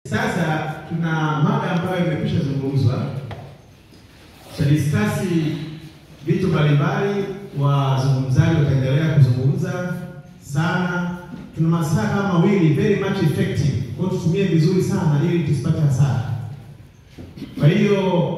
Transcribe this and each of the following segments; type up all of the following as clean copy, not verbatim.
Sasa tuna mada ambayo imekwisha zungumzwa. Tutadiskasi vitu mbalimbali, wazungumzaji wataendelea kuzungumza sana. Tuna masaa kama mawili very much effective. Kwa hiyo tutumie vizuri sana ili tusipate hasara. Kwa hiyo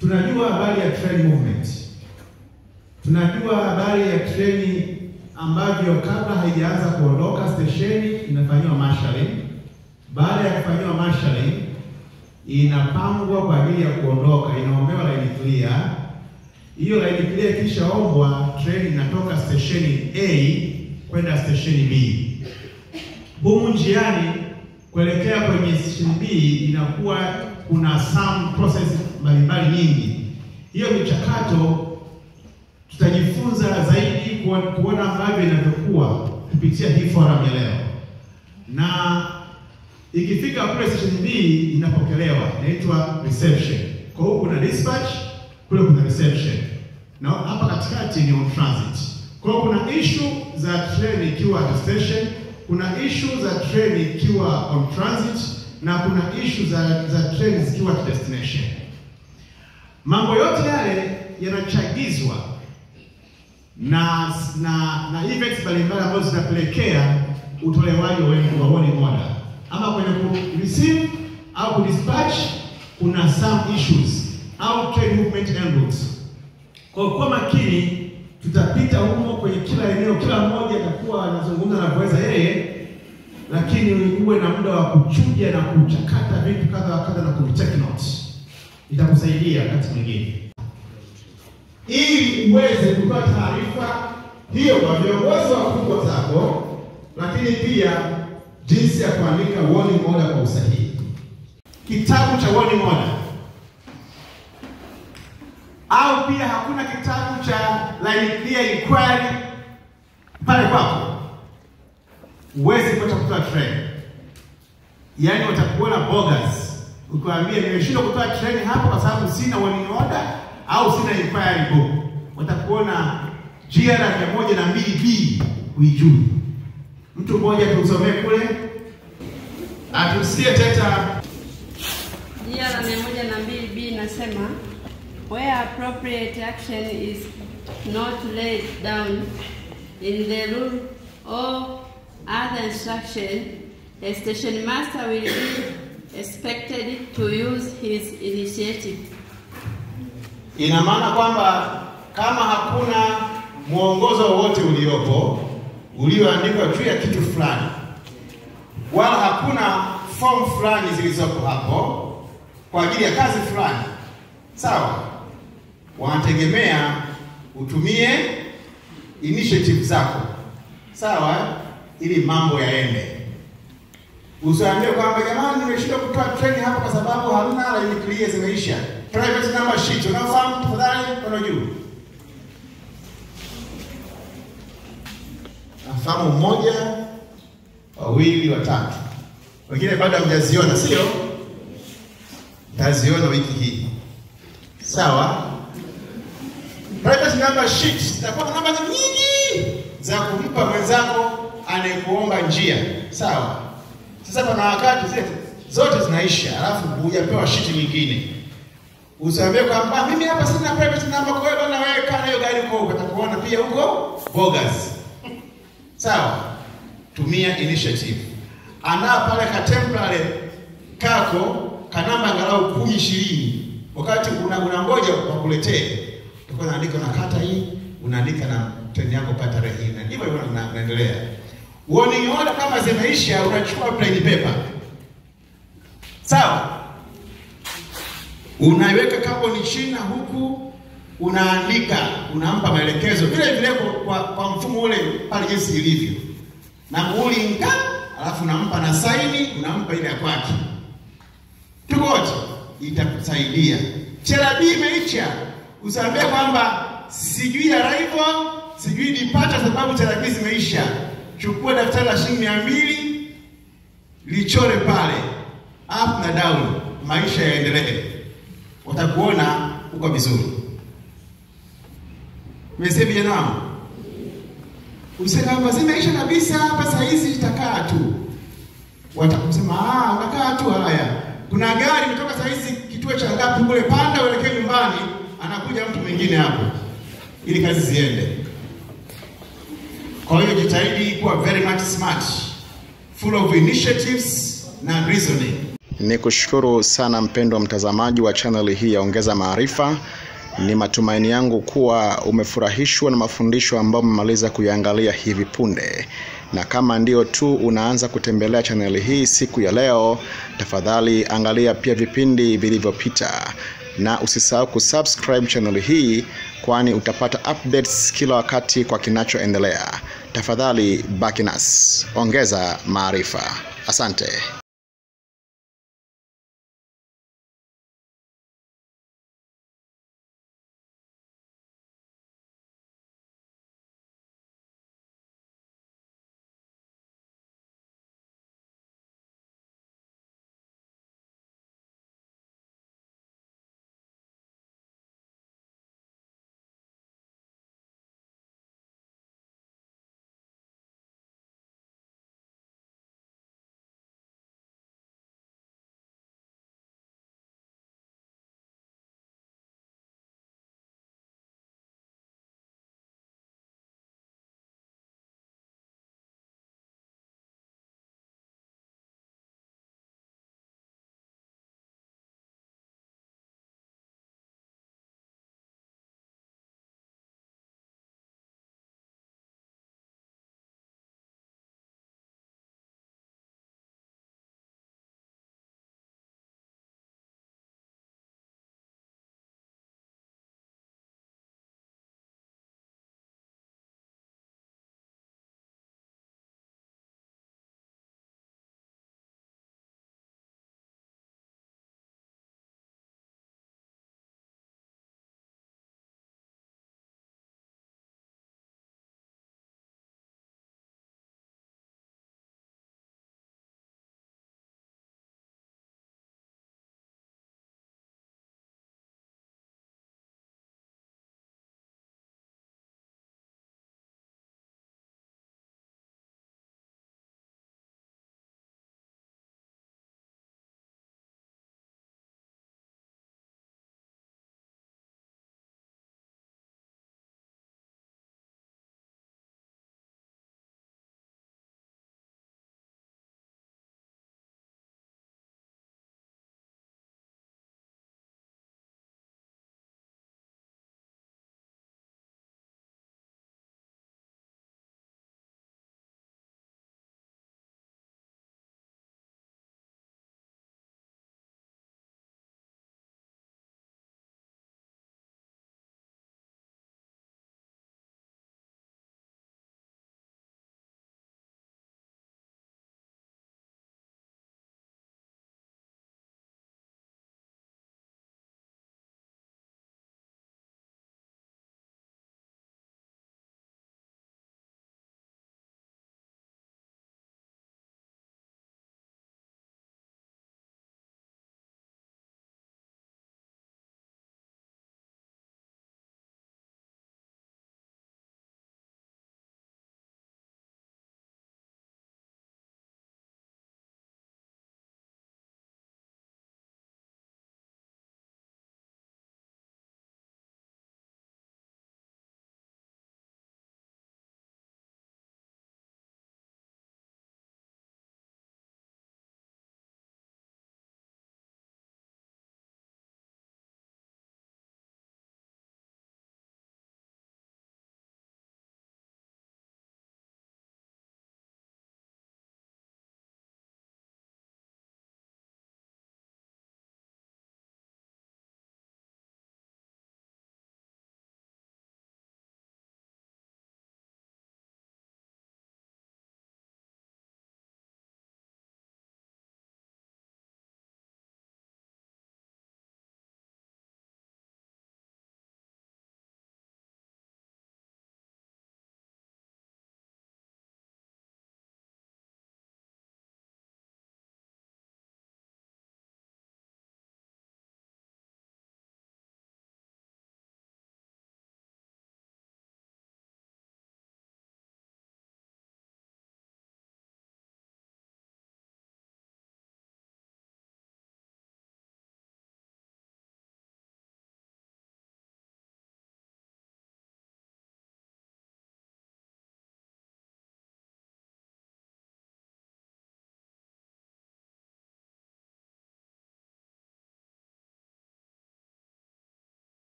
tunajua habari ya train movement. Tunajua habari ya treni ambavyo kabla haijaanza kuondoka stesheni inafanywa marshalling. Baada ya kufanywa marshalling inapangwa kwa ajili ya kuondoka, inaombewa line clear. Hiyo line clear kisha ombwa, treni inatoka stesheni A kwenda stesheni B. Humu njiani kuelekea kwenye stesheni B inakuwa kuna some process mbalimbali nyingi. Hiyo michakato tutajifunza zaidi kuona ambavyo inavyokuwa kupitia hii forum ya leo. Na ikifika kule station B inapokelewa, inaitwa reception. Kwa hiyo kuna dispatch, kule kuna reception. Na hapa katikati ni on transit. Kwa hiyo kuna issue za train ikiwa at station, kuna issue za train ikiwa on transit, na kuna issue za train zikiwa at destination. Mambo yote yale yanachagizwa na events mbalimbali ambazo zinapelekea utolewaji wa warning order. Ama kwenye receive au dispatch kuna some issues au train movement en route. Kwa makini tutapita humo kwenye kila eneo, kila mmoja atakuwa anazungumza na kuweza yeye, lakini uwe na muda wa kuchuja na kuchakata vitu kadha wa kadha na ku-take notes. Itakusaidia wakati mwingine ili uweze kutoa taarifa hiyo kwa viongozi wakubwa zako, lakini pia jinsi ya kuandika warning order kwa usahihi. Kitabu cha warning order, au pia hakuna kitabu cha line clear inquiry pale kwako, uweze kupata kutoa train. Yaani watakuona bogus ukiwaambia nimeshindwa kutoa train hapa kwa sababu sina warning order au sina inquiry book. Watakuona GR 102B huijui. Mtu mmoja tusomee kule. Atusikie teta. GR 102B nasema, where appropriate action is not laid down in the rule or other instruction, a station master will be expected to use his initiative. Ina maana kwamba kama hakuna mwongozo wowote ulioandikwa juu ya kitu fulani, wala hakuna form fulani zilizoko hapo kwa ajili ya kazi fulani, sawa, wanategemea utumie initiative zako, sawa, ili mambo yaende. Usiambie kwamba jamani nimeshindwa kutoa treni hapa kwa sababu hamna line clear zimeisha. Private number sheet, unafahamu tafadhali kwa juu. Nafahamu mmoja, wawili, watatu. Wengine bado hamjaziona, sio? Taziona wiki hii. Sawa? Private number sheet, zitakuwa namba nyingi za kumpa mwenzako anayekuomba njia. Sawa? Sasa kuna wakati zote zinaisha, alafu hujapewa sheet nyingine. Usiambie kwamba mimi hapa sina private number, kwa hiyo bwana wewe kana hiyo gari huko, utakuona pia huko bogus. Sawa? Tumia initiative. Andaa pale ka temporary kako kanamba angalau 10-20. Wakati unangoja wakuletee, utakuwa unaandika na kata hii, unaandika na treni yako pata rehina. Hivyo unaendelea. Warning order kama zimeisha, unachukua plain paper. Sawa? Unaiweka carbon chini huku, unaandika, unampa maelekezo vile vile kwa mfumo ule pale jinsi ilivyo. Na muhuri alafu unampa na saini, unampa ile ya kwake. Tukote itakusaidia. CRB imeisha, usiambie kwamba sijui arrival, sijui departure sababu CRB zimeisha. Chukua daftari la shilingi 200, lichore pale, up na down, maisha yaendelee. Watakuona uko vizuri. Mseme vijana, usema zimeisha kabisa hapa, saa hizi itakaa tu. watakusema unakaa tu. Haya, kuna gari imetoka saa hizi kituo cha ngapi kule, panda uelekee nyumbani, anakuja mtu mwingine hapo ili kazi ziende. Kwa hiyo jitahidi kuwa very much smart, full of initiatives na reasoning. Nikushukuru sana mpendwa mtazamaji wa channel hii ya Ongeza Maarifa. Ni matumaini yangu kuwa umefurahishwa na mafundisho ambayo mmemaliza kuyaangalia hivi punde. Na kama ndio tu unaanza kutembelea channel hii siku ya leo, tafadhali angalia pia vipindi vilivyopita. Na usisahau kusubscribe channel hii, kwani utapata updates kila wakati kwa kinachoendelea. Tafadhali baki nasi. Ongeza Maarifa. Asante.